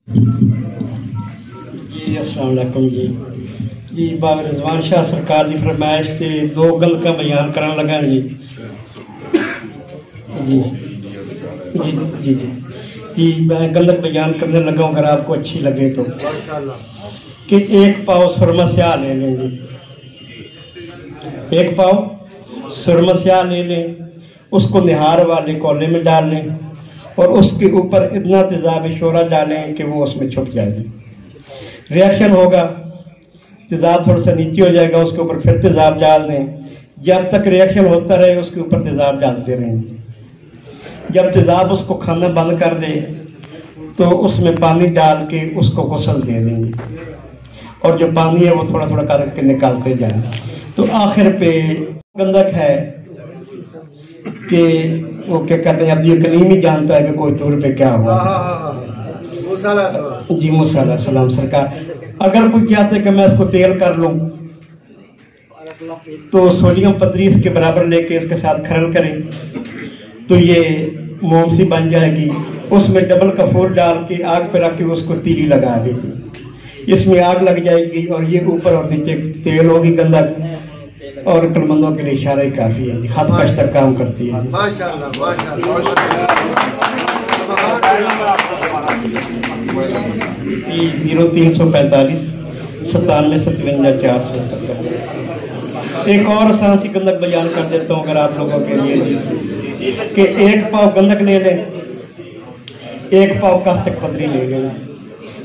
جی السلام علیکم جی بابا رضوان شاہ سرکار کی فرمائش سے دو گل کا بیان کرنے لگا جی جی جی جی جی میں غلط بیان کرنے لگا ہوں، اگر آپ کو اچھی لگے تو، کہ ایک پاؤ سرما سیاہ لے لیں جی، ایک پاؤ سرما سیاہ لے لیں، اس کو نہار والے کولے میں ڈال لیں اور اس کے اوپر اتنا تیزاب شورا ڈالیں کہ وہ اس میں چھپ جائے گی، ریئیکشن ہوگا، تیزاب تھوڑا سا نیچے ہو جائے گا، اس کے اوپر پھر تیزاب ڈال دیں، جب تک ریئیکشن ہوتا رہے اس کے اوپر تیزاب ڈالتے رہیں گے، جب تیزاب اس کو کھانا بند کر دے تو اس میں پانی ڈال کے اس کو غسل دے دیں گے، اور جو پانی ہے وہ تھوڑا تھوڑا کر کے نکالتے جائیں، تو آخر پہ گندک ہے کہ وہ کیا کہتے ہیں، اب یہ کلیم ہی جانتا ہے کہ کوئی طور پہ کیا ہوا جی موسیٰ علیہ السلام سرکار، اگر کوئی چاہتے کہ میں اس کو تیل کر لوں تو سوڈیم پتری اس کے برابر لے کے اس کے ساتھ کھرل کریں تو یہ موم سی بن جائے گی، اس میں ڈبل کفور ڈال کے آگ پہ رکھ کے اس کو تیلی لگا دے گی، اس میں آگ لگ جائے گی اور یہ اوپر اور نیچے تیل ہوگی گندک، اور عقلمندوں کے لیے اشارہ ہی کافی ہے، خط کش تک کام کرتی ہے۔ 0345 97 57 477۔ ایک اور آسان سی گندک بیان کر دیتا ہوں اگر آپ لوگوں کے لیے جی، کہ ایک پاؤ گندک لے لیں، ایک پاؤ کاستک پتری لے لیں،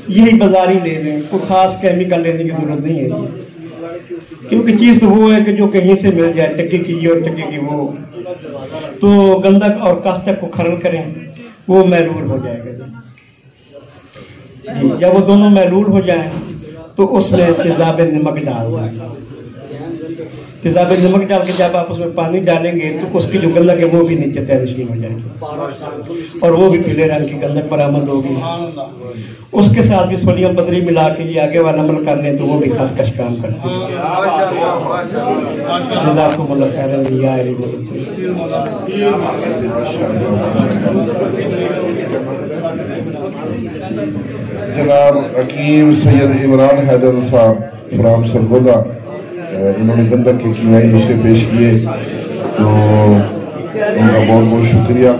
یہی بازاری لے لیں، کوئی خاص کیمیکل لینے کی ضرورت نہیں ہے جی، کیونکہ چیز تو وہ ہے کہ جو کہیں سے مل جائے، ٹکی کی یہ اور ٹکی کی وہ، تو گندک اور کاستک کو کھرل کریں، وہ محلول ہو جائے گا جی، جب وہ دونوں محلول ہو جائیں تو اس میں تیزاب نمک ڈال دیں، تیزاب نمک ڈال کے جب آپ اس میں پانی ڈالیں گے تو اس کی جو گندک ہے وہ بھی نیچے تہنشین ہو جائے گی اور وہ بھی پیلے رنگ کی گندک برآمد ہوگی، اس کے ساتھ بھی سوڈیم پتری ملا کے یہ آگے والا عمل کر لیں تو وہ بھی خط کش کام کرتی ہے۔ جزاکم اللہ خیرا یا علی ملک۔ جناب حکیم سید عمران حیدر صاحب فرام سرگودا، انہوں نے گندک کے کیمیائی نسخے پیش کیے تو ان کا بہت بہت شکریہ۔